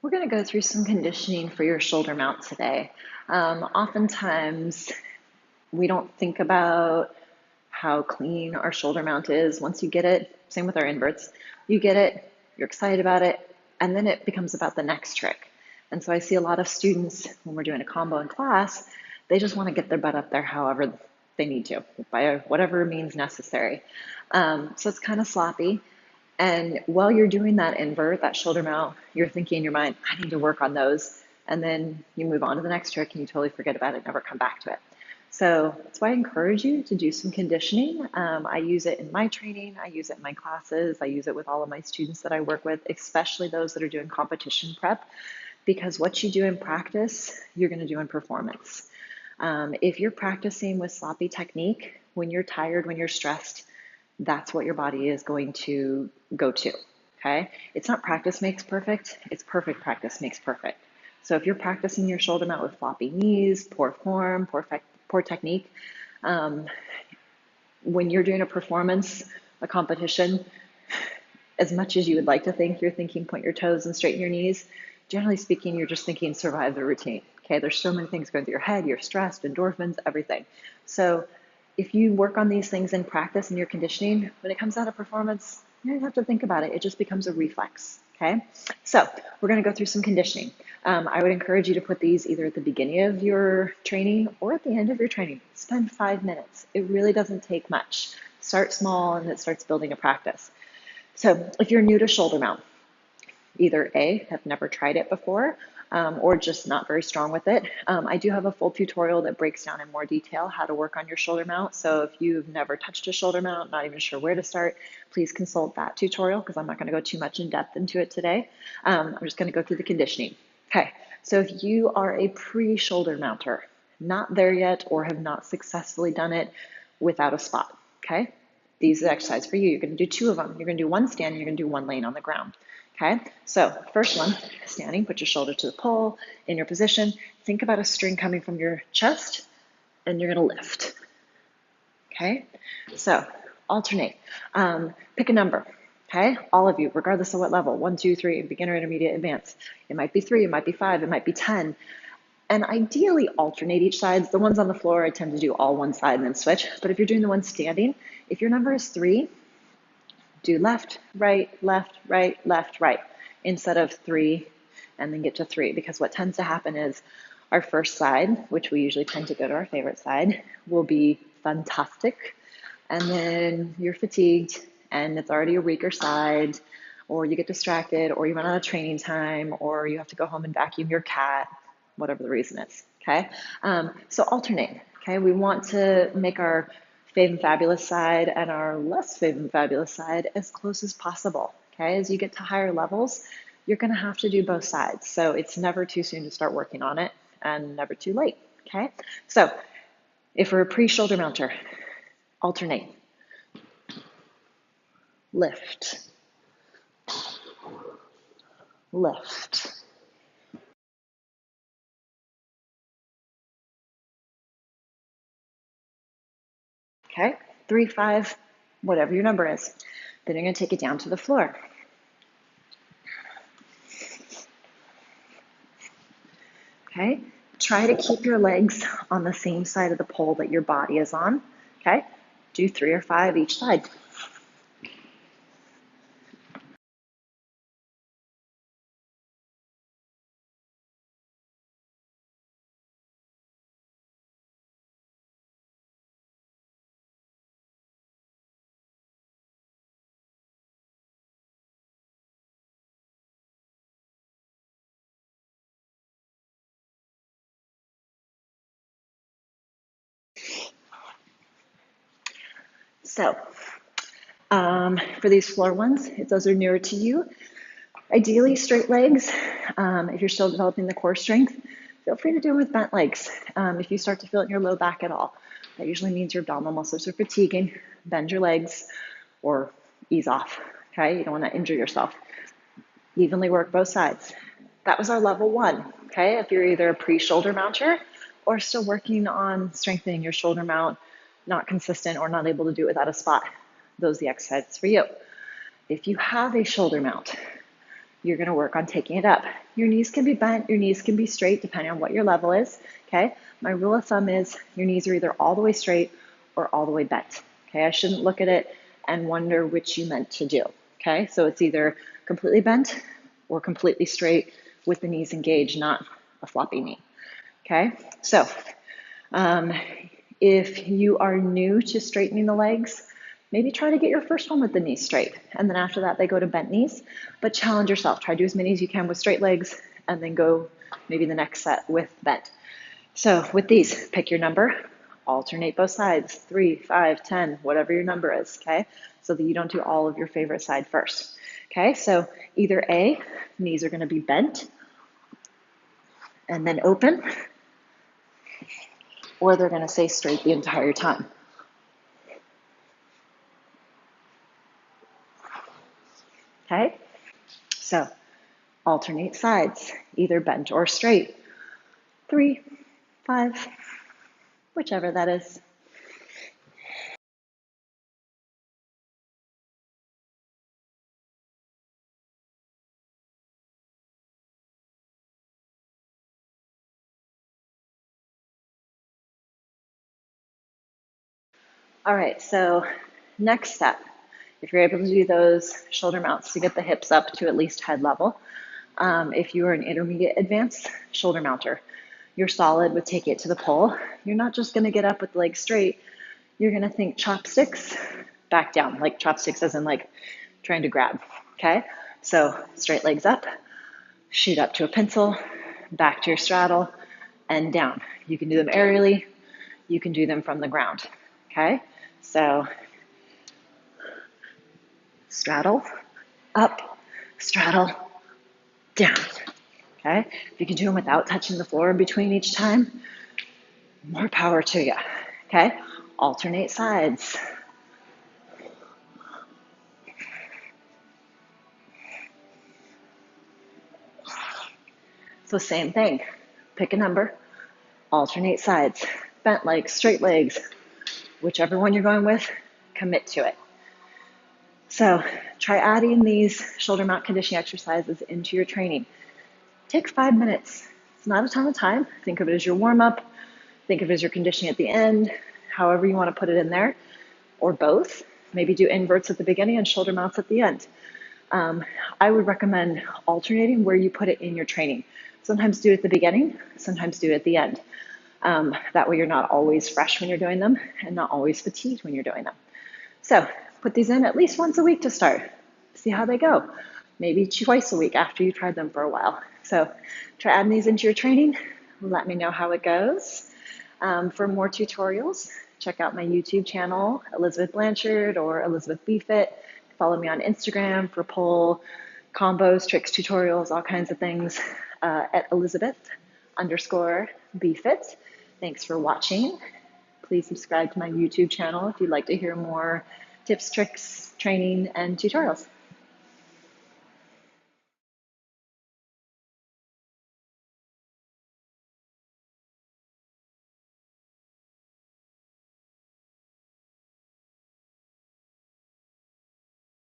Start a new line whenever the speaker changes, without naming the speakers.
We're going to go through some conditioning for your shoulder mount today. Oftentimes, we don't think about how clean our shoulder mount is. Once you get it, same with our inverts, you get it, you're excited about it, and then it becomes about the next trick. And so I see a lot of students when we're doing a combo in class, they just want to get their butt up there however they need to, by whatever means necessary. So it's kind of sloppy. And while you're doing that invert, that shoulder mount, you're thinking in your mind, I need to work on those. And then you move on to the next trick and you totally forget about it, never come back to it. So that's why I encourage you to do some conditioning. I use it in my training. I use it in my classes. I use it with all of my students that I work with, especially those that are doing competition prep, because what you do in practice, you're going to do in performance. If you're practicing with sloppy technique, when you're tired, when you're stressed, that's what your body is going to go to, okay? It's not practice makes perfect, it's perfect practice makes perfect. So if you're practicing your shoulder mount with floppy knees, poor form, poor technique, when you're doing a performance, a competition, as much as you would like to think you're thinking point your toes and straighten your knees, generally speaking, you're just thinking survive the routine, okay? There's so many things going through your head, you're stressed, endorphins, everything. So if you work on these things in practice and your conditioning, when it comes out of performance, you don't have to think about it. It just becomes a reflex, okay? So we're going to go through some conditioning. I would encourage you to put these either at the beginning of your training or at the end of your training. Spend 5 minutes. It really doesn't take much. Start small and it starts building a practice. So if you're new to shoulder mount, either A, have never tried it before, or just not very strong with it. I do have a full tutorial that breaks down in more detail how to work on your shoulder mount. So if you've never touched a shoulder mount, not even sure where to start, please consult that tutorial because I'm not going to go too much in depth into it today. I'm just going to go through the conditioning. Okay, so if you are a pre-shoulder mounter, not there yet or have not successfully done it without a spot, okay? These are the exercises for you. You're going to do 2 of them. You're going to do 1 standing, you're going to do 1 laying on the ground. Okay, so first one, standing, put your shoulder to the pole in your position. Think about a string coming from your chest and you're going to lift. Okay, so alternate. Pick a number. Okay, all of you, regardless of what level, 1, 2, 3, beginner, intermediate, advanced. It might be 3, it might be 5, it might be 10. And ideally alternate each side. The ones on the floor, I tend to do all one side and then switch. But if you're doing the one standing, if your number is 3, do left, right, instead of 3 and then get to 3. Because what tends to happen is our first side, which we usually tend to go to our favorite side, will be fantastic. And then you're fatigued and it's already a weaker side, or you get distracted, or you run out of training time, or you have to go home and vacuum your cat, whatever the reason is, okay? So alternate, okay? We want to make our Fave and Fabulous side and our less Fave and Fabulous side as close as possible, okay? As you get to higher levels, you're gonna have to do both sides. So it's never too soon to start working on it and never too late, okay? So if we're a pre-shoulder mounter, alternate, lift, lift. Okay, 3, 5, whatever your number is. Then you're gonna take it down to the floor. Okay, try to keep your legs on the same side of the pole that your body is on. Okay, do 3 or 5 each side. So for these floor ones, if those are nearer to you, ideally straight legs. If you're still developing the core strength, feel free to do it with bent legs. If you start to feel it in your low back at all, that usually means your abdominal muscles are fatiguing. Bend your legs or ease off, okay? You don't want to injure yourself. Evenly work both sides. That was our level 1, okay? If you're either a pre-shoulder mounter or still working on strengthening your shoulder mount, not consistent or not able to do it without a spot, those are the exercises for you. If you have a shoulder mount, you're going to work on taking it up. Your knees can be bent, your knees can be straight depending on what your level is, okay? My rule of thumb is your knees are either all the way straight or all the way bent, okay? I shouldn't look at it and wonder which you meant to do, okay? So it's either completely bent or completely straight with the knees engaged, not a floppy knee, okay? So if you are new to straightening the legs, maybe try to get your first one with the knees straight. And then after that, they go to bent knees. But challenge yourself. Try to do as many as you can with straight legs and then go maybe the next set with bent. So with these, pick your number. Alternate both sides, 3, 5, 10, whatever your number is, okay? So that you don't do all of your favorite side first. Okay, so either A, knees are going to be bent and then open, or they're going to stay straight the entire time. Okay, so alternate sides, either bent or straight. 3, 5, whichever that is. All right, so next step, if you're able to do those shoulder mounts to get the hips up to at least head level, if you are an intermediate advanced shoulder mounter, you're solid with taking it to the pole. You're not just going to get up with the legs straight. You're going to think chopsticks back down, like chopsticks as in like trying to grab, okay? So straight legs up, shoot up to a pencil, back to your straddle, and down. You can do them aerially. You can do them from the ground, okay? So straddle, up, straddle, down, okay? If you can do them without touching the floor in between each time, more power to you, okay? Alternate sides. So same thing, pick a number, alternate sides, bent legs, straight legs, whichever one you're going with, commit to it. So try adding these shoulder mount conditioning exercises into your training. Take 5 minutes. It's not a ton of time. Think of it as your warm up. Think of it as your conditioning at the end, however you want to put it in there, or both. Maybe do inverts at the beginning and shoulder mounts at the end. I would recommend alternating where you put it in your training. Sometimes do it at the beginning, sometimes do it at the end. That way you're not always fresh when you're doing them and not always fatigued when you're doing them. So put these in at least once a week to start. See how they go. Maybe twice a week after you tried them for a while. So try adding these into your training. Let me know how it goes. For more tutorials, check out my YouTube channel, Elizabeth Blanchard or elizabethbfit. Follow me on Instagram for pole combos, tricks, tutorials, all kinds of things at Elizabeth_bfit. Thanks for watching. Please subscribe to my YouTube channel if you'd like to hear more tips, tricks, training, and tutorials.